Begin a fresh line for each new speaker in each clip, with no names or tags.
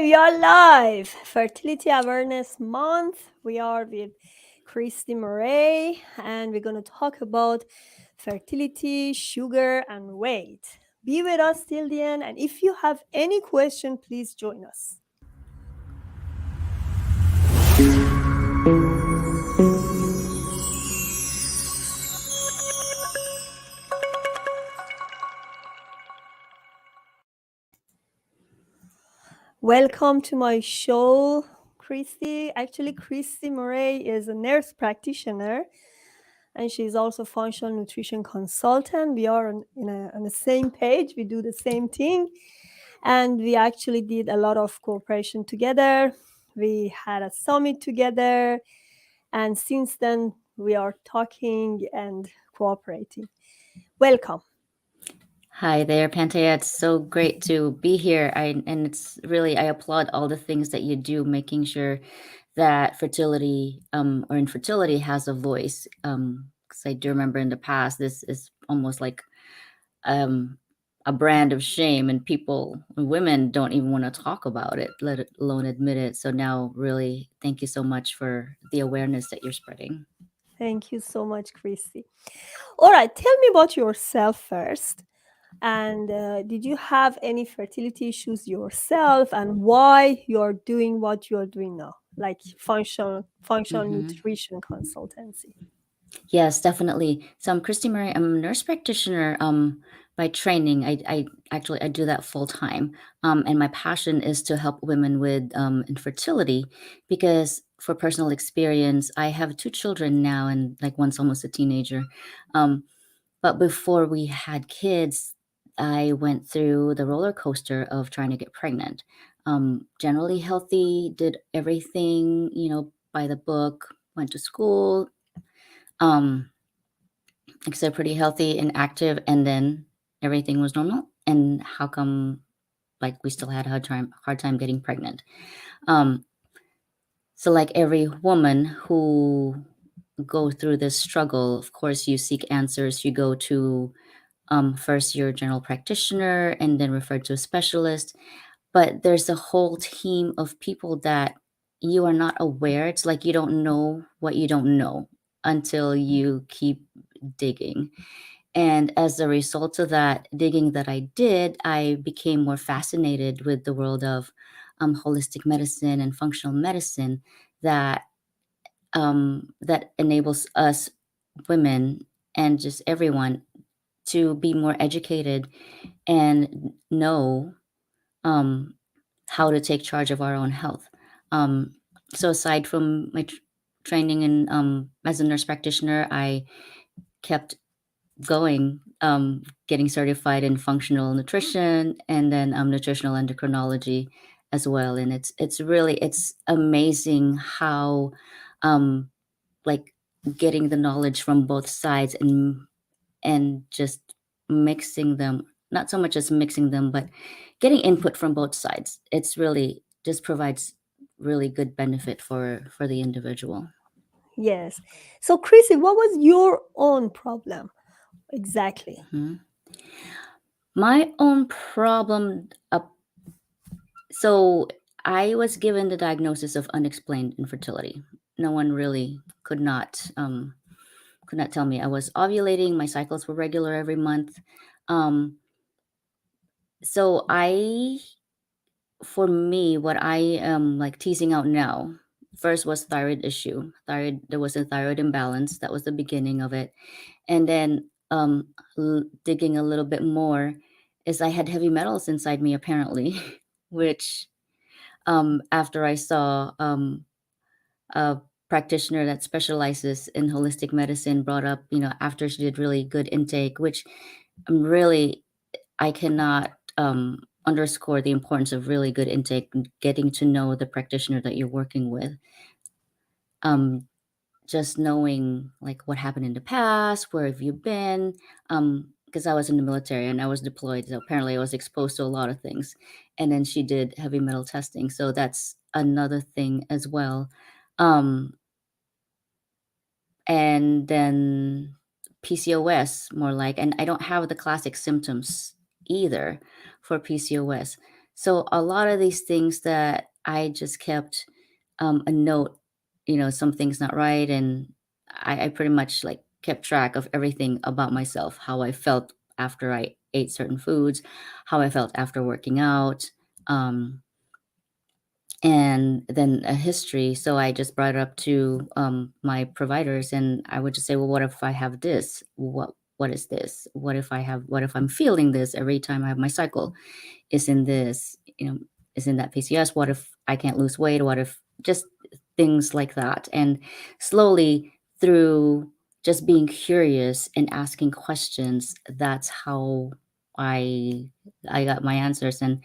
We are live. Fertility Awareness Month. We are with Cristy Murray, and we're going to talk about fertility, sugar, and weight. Be with us till the end, and if you have any question, please join us. Welcome to my show, Christy. Actually, Cristy Murray is a nurse practitioner and she's also functional nutrition consultant. We are on the same page. We do the same thing. And we actually did a lot of cooperation together. We had a summit together. And since then, we are talking and cooperating. Welcome.
Hi there, Pantea. It's so great to be here. I applaud all the things that you do, making sure that fertility or infertility has a voice. Because I do remember in the past, this is almost like a brand of shame, and women don't even want to talk about it, let alone admit it. So now, really, thank you so much for the awareness that you're spreading.
Thank you so much, Christy. All right, tell me about yourself first. And did you have any fertility issues yourself, and why you are doing what you are doing now, like functional nutrition consultancy?
Yes, definitely. So I'm Christy Murray. I'm a nurse practitioner by training. I do that full time. And my passion is to help women with infertility because for personal experience, I have two children now and like one's almost a teenager. But before we had kids, I went through the roller coaster of trying to get pregnant. Generally healthy, did everything, by the book, went to school, like I said, pretty healthy and active, and then everything was normal. And how come, like, we still had a hard time getting pregnant? So, like every woman who go through this struggle, of course, you seek answers. You go to first your general practitioner, and then referred to a specialist. But there's a whole team of people that you are not aware. It's like you don't know what you don't know until you keep digging. And as a result of that digging that I did, I became more fascinated with the world of holistic medicine and functional medicine that that enables us women and just everyone to be more educated and know how to take charge of our own health. So aside from my training in as a nurse practitioner, I kept going, getting certified in functional nutrition and then nutritional endocrinology as well. And it's amazing how like getting the knowledge from both sides and just mixing them, not so much as mixing them, but getting input from both sides. It's really just provides really good benefit for the individual.
Yes. So, Chrissy, what was your own problem exactly?
My own problem. So I was given the diagnosis of unexplained infertility. No one really could not tell me. I was ovulating. My cycles were regular every month. So for me, what I am like teasing out now, first was thyroid issue. There was a thyroid imbalance. That was the beginning of it. And then digging a little bit more is I had heavy metals inside me apparently, which after I saw a practitioner that specializes in holistic medicine brought up, after she did really good intake, which I cannot underscore the importance of really good intake, getting to know the practitioner that you're working with. Just knowing like what happened in the past, where have you been? Because I was in the military and I was deployed, so apparently I was exposed to a lot of things. And then she did heavy metal testing, so that's another thing as well. And then PCOS more like, and I don't have the classic symptoms either for PCOS. So a lot of these things that I just kept a note, something's not right, and I pretty much like kept track of everything about myself, how I felt after I ate certain foods, how I felt after working out, um, and then a history. So I just brought it up to my providers, and I would just say, well, what if I have this? What is this? What if I'm feeling this every time I have my cycle? Isn't this, isn't that PCOS? What if I can't lose weight? What if just things like that? And slowly through just being curious and asking questions, that's how I I got my answers. And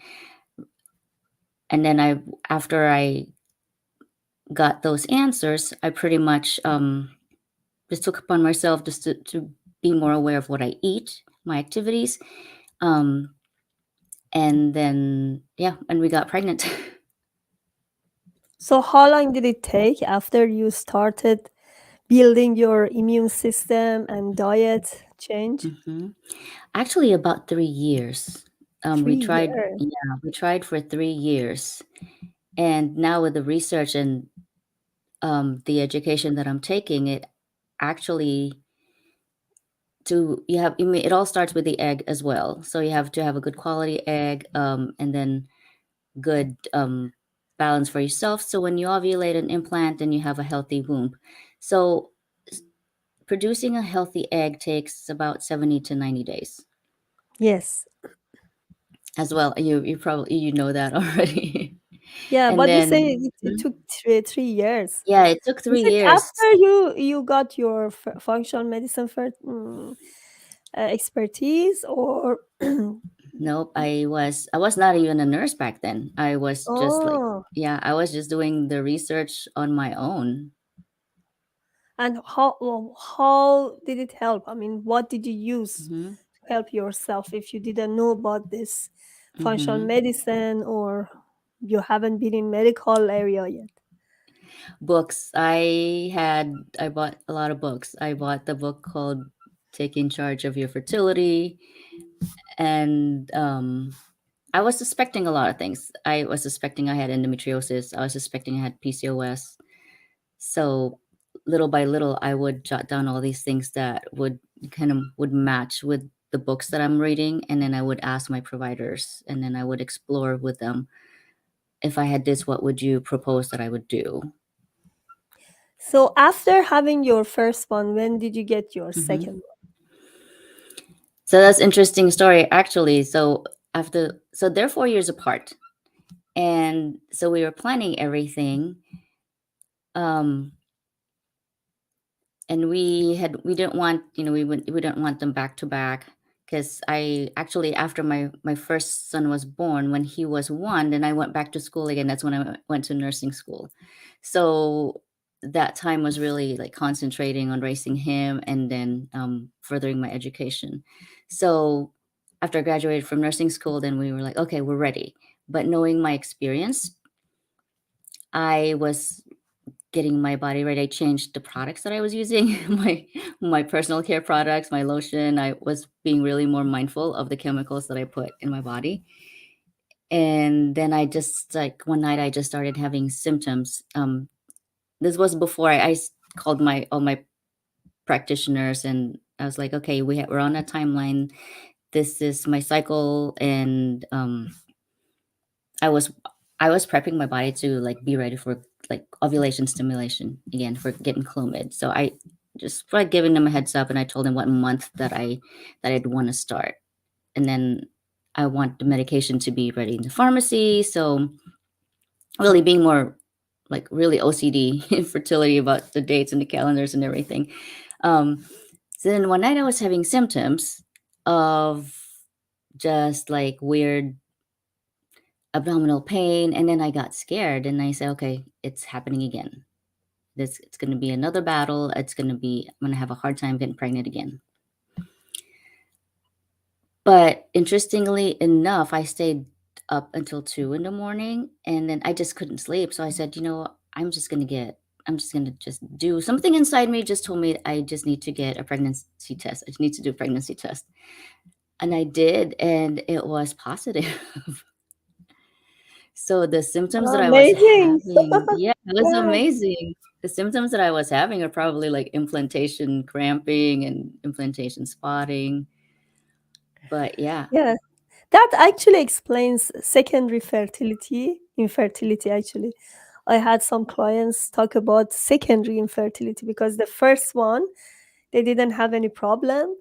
then after I got those answers, I pretty much just took upon myself just to be more aware of what I eat, my activities. Um, and then, yeah, and we got pregnant.
So how long did it take after you started building your immune system and diet change?
hmm Actually, about 3 years. We
3
tried,
years.
yeah, we tried for 3 years. And now with the research and the education that I'm taking, it actually it all starts with the egg as well. So you have to have a good quality egg, and then good balance for yourself. So when you ovulate an implant, then you have a healthy womb. So s- producing a healthy egg takes about 70 to 90 days
Yes.
as well. You probably know that already.
Yeah,
And
but you say
then
it took 3 years.
yeah, it took
Is
three
it
years.
after you got your functional medicine expertise, or
Nope, I was not even a nurse back then. I was just like,
oh,
yeah, I was just doing the research on my own.
and how did it help? I mean, what did you use
hmm
to help yourself if you didn't know about this functional
hmm
medicine, or you haven't been in medical area yet?
Books. I bought a lot of books. I bought the book called Taking Charge of Your Fertility, and I was suspecting a lot of things. I was suspecting I had endometriosis. I was suspecting I had PCOS. So little by little, I would jot down all these things that would match with the books that I'm reading, and then I would ask my providers, and then I would explore with them. If I had this, what would you propose that I would do?
So after having your first one, when did you get your
hmm
second
So that's interesting story actually. So they're 4 years apart, and so we were planning everything. Um, and we didn't want, we didn't want them back to back, because I actually, after my first son was born, when he was 1, then I went back to school again. That's when I went to nursing school. So that time was really like concentrating on raising him, and then furthering my education. So after I graduated from nursing school, then we were like, okay, we're ready. But knowing my experience, I was getting my body ready. I changed the products that I was using, my personal care products, my lotion. I was being really more mindful of the chemicals that I put in my body. And then I just, like, one night I just started having symptoms. This was before called my all my practitioners, and I was like, okay, we're on a timeline. This is my cycle, and I was I was prepping my body to like be ready for like ovulation stimulation again, for getting Clomid. So I just like giving them a heads up, and I told them what month that I'd want to start, and then I want the medication to be ready in the pharmacy. So really being more like really OCD in fertility about the dates and the calendars and everything. Um, so then one night I was having symptoms of just like weird abdominal pain, and then I got scared, and I said, okay, it's happening again. It's going to be another battle. I'm going to have a hard time getting pregnant again. But interestingly enough, I stayed up until 2 in the morning, and then I just couldn't sleep. So I said, I'm just going to just do something. Inside me just told me I just need to get a pregnancy test. I just need to do a pregnancy test. And I did, and it was positive. So the symptoms that I was
Amazing.
having, yeah, it was
Yeah.
amazing. The symptoms that I was having are probably like implantation cramping and implantation spotting. But yeah.
Yeah. That actually explains secondary fertility, infertility actually. I had some clients talk about secondary infertility because the first one, they didn't have any problem,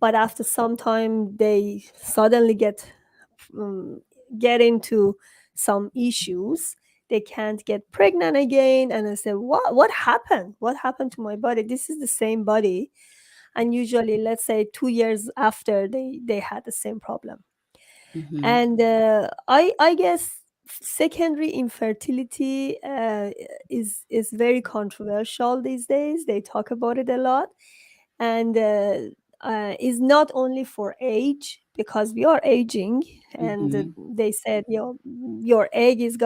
but after some time they suddenly um, get into some issues. They can't get pregnant again, and I said, what happened? What happened to my body? This is the same body, and usually, let's say 2 years after, they had the same problem.
Mm-hmm.
And I guess secondary infertility is very controversial these days. They talk about it a lot, and is not only for age, because we are aging, and
Mm-hmm.
they said, your egg is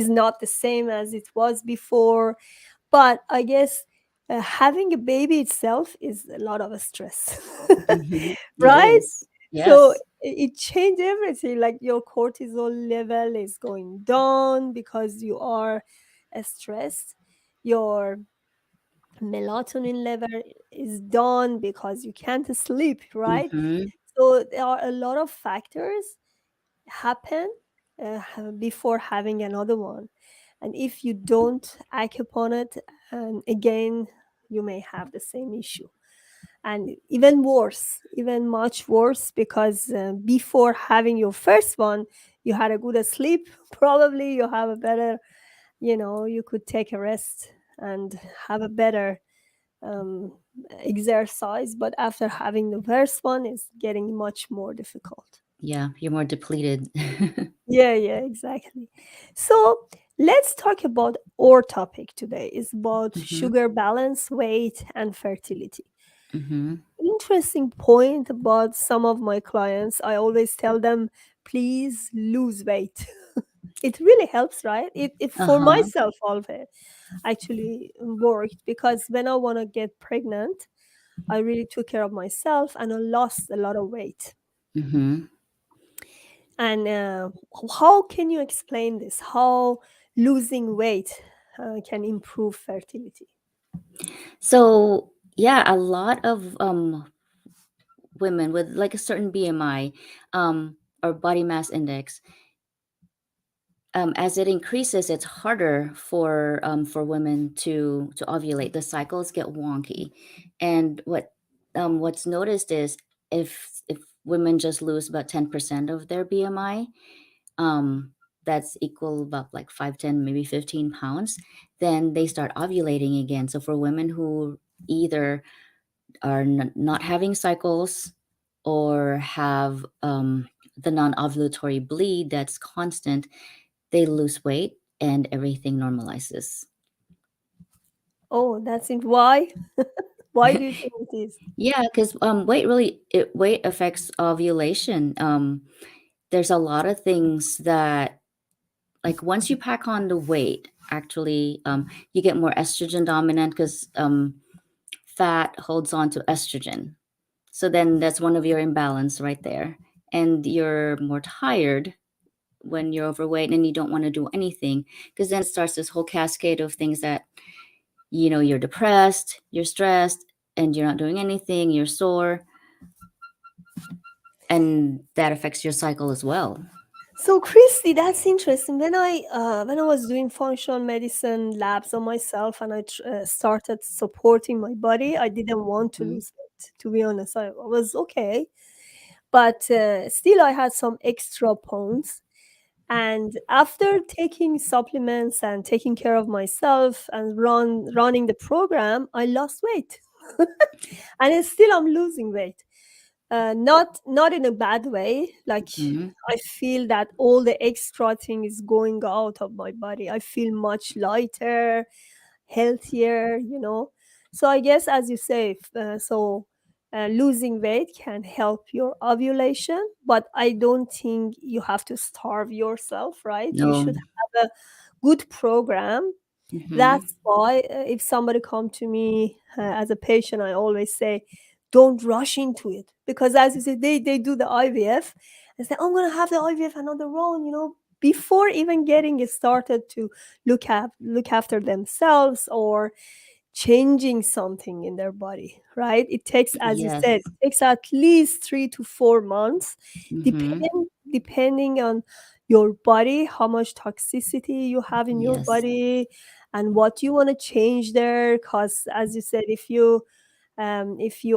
not the same as it was before. But I guess having a baby itself is a lot of stress.
Mm-hmm. It
Right?
is.
So
Yes.
it changed everything. Like your cortisol level is going down because you are stressed. Your melatonin level is down because you can't sleep, right?
Mm-hmm.
So there are a lot of factors happen before having another one. And if you don't act upon it, and again, you may have the same issue. And even worse, even much worse, because before having your first one, you had a good sleep. Probably you have a better, you could take a rest and have a better um, exercise. But after having the first one, it's getting much more difficult.
Yeah, you're more depleted.
Yeah, yeah, exactly. So let's talk about our topic today. It's about
Mm-hmm.
sugar balance, weight, and fertility.
Mm-hmm.
Interesting point about some of my clients. I always tell them, please lose weight. It really helps, right? It for
Uh-huh.
myself always actually worked, because when I want to get pregnant, I really took care of myself and I lost a lot of weight.
Mm-hmm.
And how can you explain this? How losing weight can improve fertility?
So yeah, a lot of women with like a certain BMI, or body mass index, as it increases, it's harder for women to ovulate. The cycles get wonky, and what's noticed is if women just lose about 10% of their BMI, um, that's equal about like 5, 10, maybe 15 pounds, then they start ovulating again. So for women who either are not having cycles or have the non-ovulatory bleed that's constant, they lose weight and everything normalizes.
Oh, that's it. Why? Why do you think it is?
Yeah, because weight affects ovulation. There's a lot of things that, like, once you pack on the weight, actually, you get more estrogen dominant because fat holds on to estrogen. So then that's one of your imbalance right there. And you're more tired when you're overweight and you don't want to do anything, because then it starts this whole cascade of things that, you're depressed, you're stressed, and you're not doing anything, you're sore, and that affects your cycle as well.
So, Christy, that's interesting. When I was doing functional medicine labs on myself, and I started supporting my body, I didn't want to
Mhm.
lose weight. To be honest, I was okay, but still, I had some extra pounds. And after taking supplements and taking care of myself and running the program, I lost weight, and still I'm losing weight. Not in a bad way. Like,
Mhm.
I feel that all the extra thing is going out of my body. I feel much lighter, healthier. So I guess, as you say, losing weight can help your ovulation, but I don't think you have to starve yourself, right? You
No.
should have a good program.
Mhm.
That's why, if somebody come to me as a patient, I always say, don't rush into it, because as you say, they do the IVF and say, I'm gonna have the IVF another round. before even getting started to look after themselves or changing something in their body, right? It takes, as you said,
Yes.
it takes at least 3 to 4 months,
Mm-hmm.
depending on your body, how much toxicity you have in your
Yes.
body, and what you want to change there. Because, as you said, if you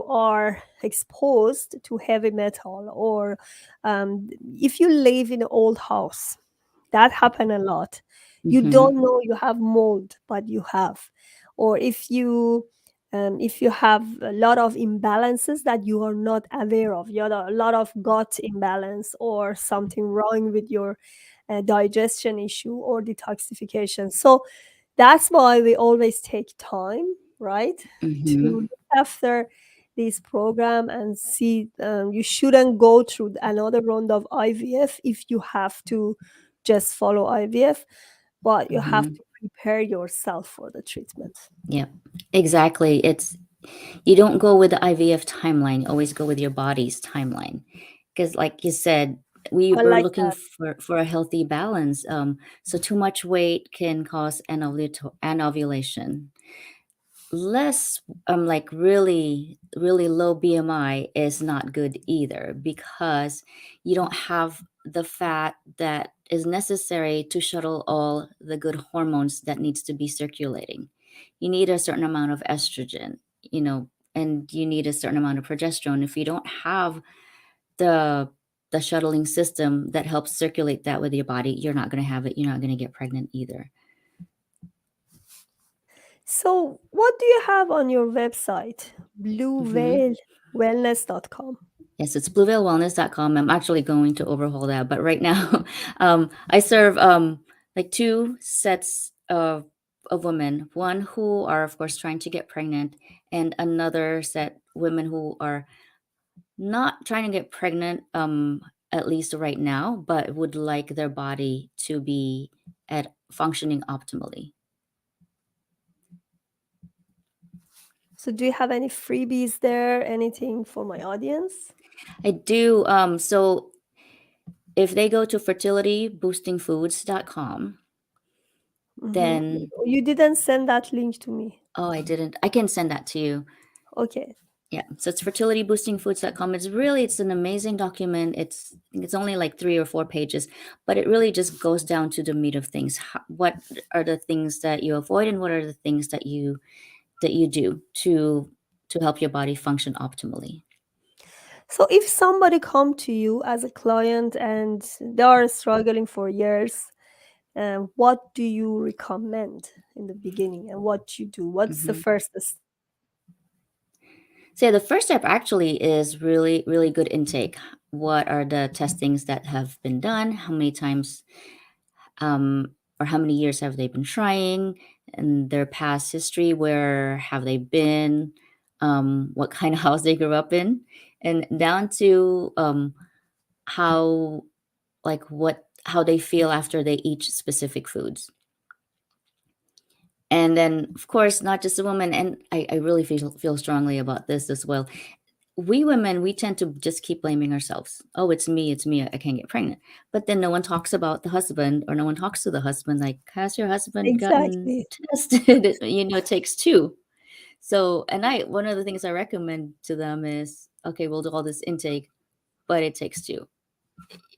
are exposed to heavy metal, or if you live in an old house, that happen a lot. You
Mm-hmm.
don't know you have mold, but you have. Or if you have a lot of imbalances that you are not aware of, you have a lot of gut imbalance or something wrong with your digestion issue or detoxification. So that's why we always take time, right, to
Mm-hmm.
look after this program and see. You shouldn't go through another round of IVF if you have to just follow IVF, but you have
Mm-hmm.
to prepare yourself for the treatment.
Yep. Exactly. It's you don't go with the IVF timeline. You always go with your body's timeline. Because, like you said,
I
we're
like
looking
that.
for a healthy balance. So too much weight can cause anovulation. Less, like really low BMI is not good either, because you don't have the fat that is necessary to shuttle all the good hormones that needs to be circulating. You need a certain amount of estrogen, and you need a certain amount of progesterone. If you don't have the the shuttling system that helps circulate that with your body, you're not going to have it. You're not going to get pregnant either.
So, what do you have on your website?
Hmm.
bluewhalewellness.com.
Yes, it's blueveilwellness.com. I'm actually going to overhaul that, but right now, I serve like two sets of women. One who are, of course, trying to get pregnant, and another set women who are not trying to get pregnant, at least right now, but would like their body to be at functioning optimally.
So, do you have any freebies there? Anything for my audience?
I do. So if they go to fertilityboostingfoods.com,
Mm-hmm.
then
You didn't send that link to me.
oh, I didn't. I can send that to you.
Okay.
Yeah. So it's fertilityboostingfoods.com. It's an amazing document. I think it's only like 3 or 4 pages, but it really just goes down to the meat of things. What are the things that you avoid, and what are the things that you do to help your body function optimally?
So, if somebody come to you as a client and they are struggling for years, what do you recommend in the beginning, and what you do? What's the
Hmm.
first step?
So yeah, the first step actually is really, really good intake. What are the testings that have been done? How many times, or how many years have they been trying? And their past history, where have they been? What kind of house they grew up in, and down to how how they feel after they eat specific foods. And then, of course, not just a woman, and I really feel strongly about this as well. We women, we tend to just keep blaming ourselves. Oh, it's me, I can't get pregnant. But then no one talks about the husband, or no one talks to the husband, like, has your husband gotten
Exactly.
tested? It takes two. So, and one of the things I recommend to them is, okay, we'll do all this intake, but it takes two.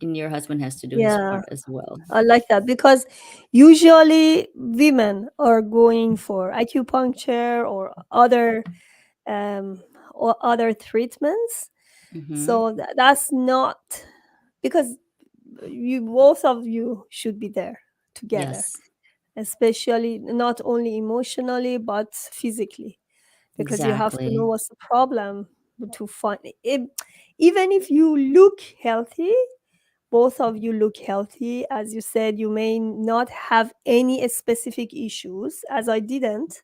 And your husband has to do his
Yeah,
part as well.
I like that because usually women are going for acupuncture or other treatments.
Mm-hmm.
So that's not because you both of you should be there together,
Yes,
especially not only emotionally but physically, because you have to know
exactly.
what's the problem to find it. Even if you look healthy, both of you look healthy, as you said, you may not have any specific issues, as I didn't,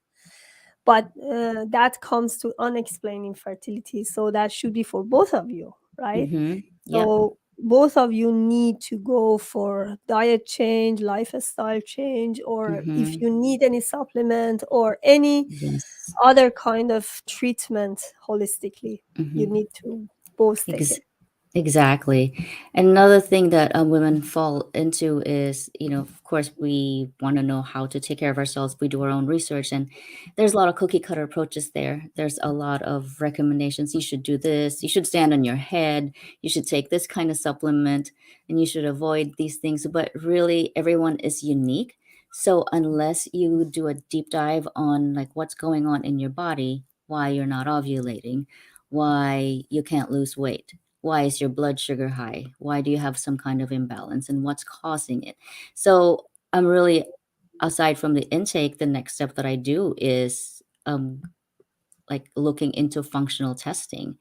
but that comes to unexplained infertility, so that should be for both of you, right?
Mm-hmm. Yep.
So both of you need to go for diet change, lifestyle change, or if
Mm-hmm.
you need any supplement or any
Yes.
other kind of treatment holistically, you
Mm-hmm.
need to both take
Ex-
it.
Exactly. Another thing that women fall into is, of course, we want to know how to take care of ourselves. We do our own research, and there's a lot of cookie cutter approaches there. There's a lot of recommendations. You should do this. You should stand on your head. You should take this kind of supplement, and you should avoid these things. But really, everyone is unique. So unless you do a deep dive on like what's going on in your body, why you're not ovulating, why you can't lose weight, why is your blood sugar high, why do you have some kind of imbalance, and what's causing it. So I'm really, aside from the intake, the next step that I do is like looking into functional testing.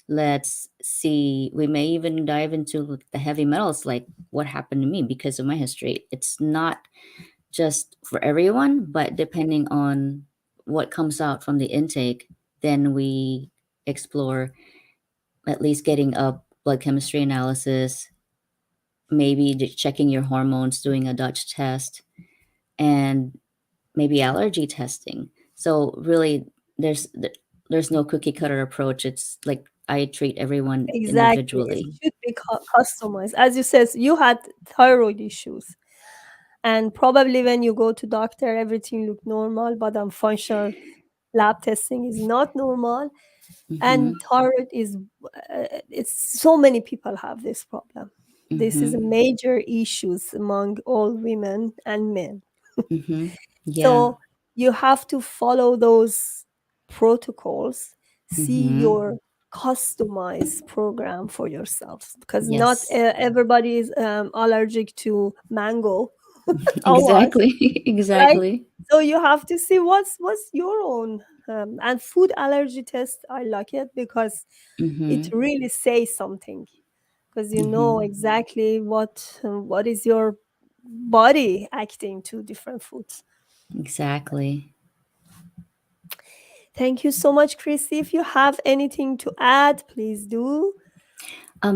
Let's see, we may even dive into the heavy metals, like what happened to me because of my history. It's not just for everyone, but depending on what comes out from the intake, then we explore at least getting a blood chemistry analysis, maybe checking your hormones, doing a Dutch test, and maybe allergy testing. So really, there's no cookie cutter approach. It's like I treat everyone
Exactly. It
individually.
should be customized. As you said, you had thyroid issues, and probably when you go to doctor, everything look normal, but on functional lab testing is not normal.
Mm-hmm.
And thyroid is, it's so many people have this problem. This is a
Mm-hmm.
major issues among all women and men.
Mm-hmm. Yeah.
So you have to follow those protocols, see
Mm-hmm.
your customized program for yourself, because not
Yes.
everybody is allergic to mango or what,
Exactly.
right?
Exactly.
So you have to see what's your own, and food allergy test. I like it because it
Mm-hmm.
really says something, because you know
Mm-hmm.
exactly what is your body acting to different foods.
Exactly.
Thank you so much, Chrissy. If you have anything to add, please do.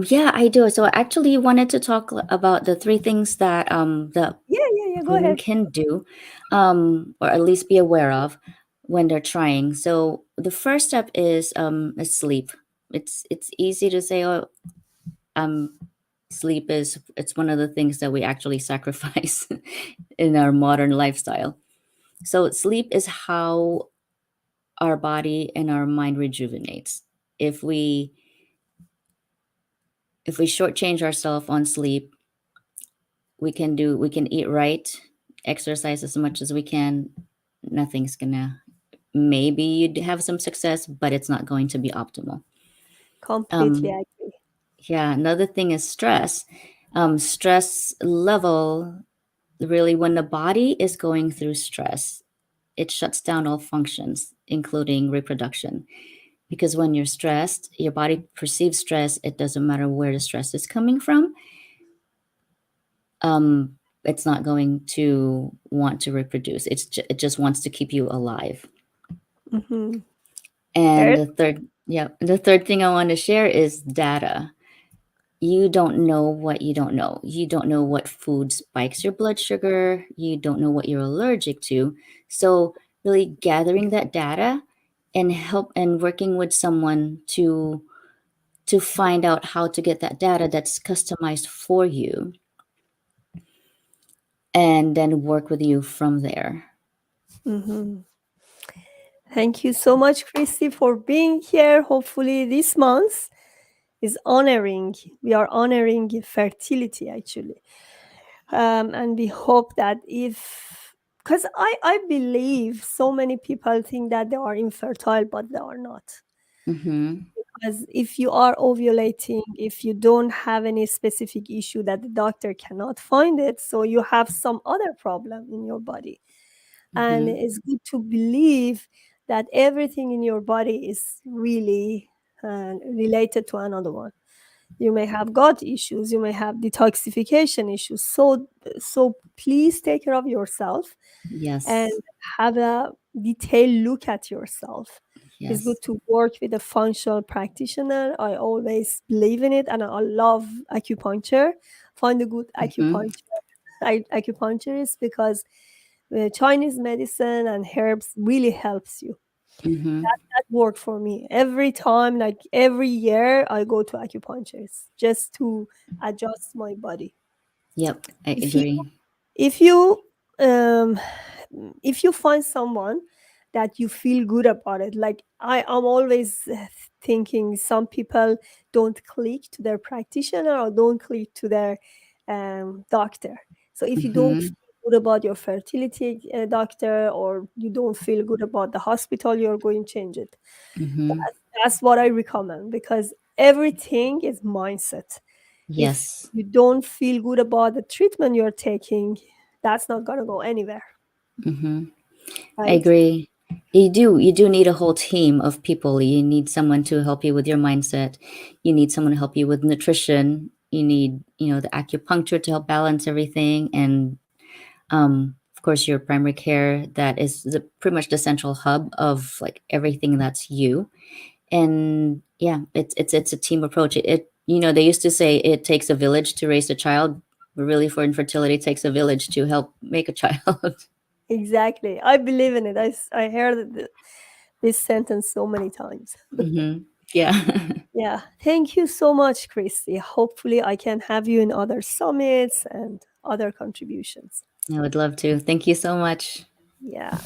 Yeah, I do. So I actually wanted to talk about the three things that the
Yeah, yeah, yeah. Go
women
ahead.
can do, or at least be aware of when they're trying. So the first step is sleep. It's easy to say, oh, um, sleep is it's one of the things that we actually sacrifice in our modern lifestyle. So sleep is how our body and our mind rejuvenates. If we if we shortchange ourselves on sleep, we can eat right, exercise as much as we can. Nothing's gonna, maybe you'd have some success, but it's not going to be optimal.
Completely
um
agree.
yeah, another thing is stress. Stress level, really, when the body is going through stress, it shuts down all functions including reproduction, because when you're stressed, your body perceives stress. It doesn't matter where the stress is coming from. It's not going to want to reproduce. It just wants to keep you alive.
Mm-hmm.
And
Very
the third thing I want to share is data. You don't know what you don't know. You don't know what food spikes your blood sugar. You don't know what you're allergic to. So really gathering that data and help and working with someone to find out how to get that data that's customized for you, and then work with you from there.
mm-hmm. Thank you so much, Christy, for being here. Hopefully, this month is honoring. We are honoring fertility, actually, and we hope that if, because I believe so many people think that they are infertile, but they are not.
Mm-hmm.
Because if you are ovulating, if you don't have any specific issue that the doctor cannot find it, so you have some other problem in your body. And
Mm-hmm.
it's good to believe that everything in your body is really related to another one. You may have gut issues, you may have detoxification issues. So please take care of yourself and
Yes.
have a detailed look at yourself. It's
Yes.
good to work with a functional practitioner. I always believe in it, and I love acupuncture. Find a good
Mm-hmm.
acupuncturist, because Chinese medicine and herbs really helps you.
Mm-hmm.
That worked for me. Every time, like every year, I go to acupuncturist just to adjust my body.
Yep, I
If you
agree.
if you um if you find someone that you feel good about it, like I'm always thinking some people don't click to their practitioner or don't click to their doctor. So if you don't
Mm-hmm.
feel good about your fertility doctor, or you don't feel good about the hospital you're going, change it.
Mm-hmm.
That's what I recommend, because everything is mindset. If
Yes.
you don't feel good about the treatment you're taking, that's not going to go anywhere,
Mm-hmm. I
right?
agree. You do need a whole team of people. You need someone to help you with your mindset. You need someone to help you with nutrition. You need, the acupuncture to help balance everything, and of course, your primary care, that is pretty much the central hub of like everything that's you. And yeah, it's a team approach. They used to say it takes a village to raise a child, but really for infertility, it takes a village to help make a child.
Exactly. I believe in it. I heard this sentence so many times.
Hmm. Yeah.
Yeah. Thank you so much, Christy. Hopefully, I can have you in other summits and other contributions.
I would love to. Thank you so much.
Yeah.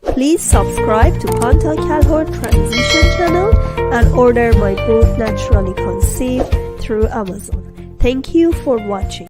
Please subscribe to Panta Calhor Transition channel and order my book Naturally Conceived through Amazon. Thank you for watching.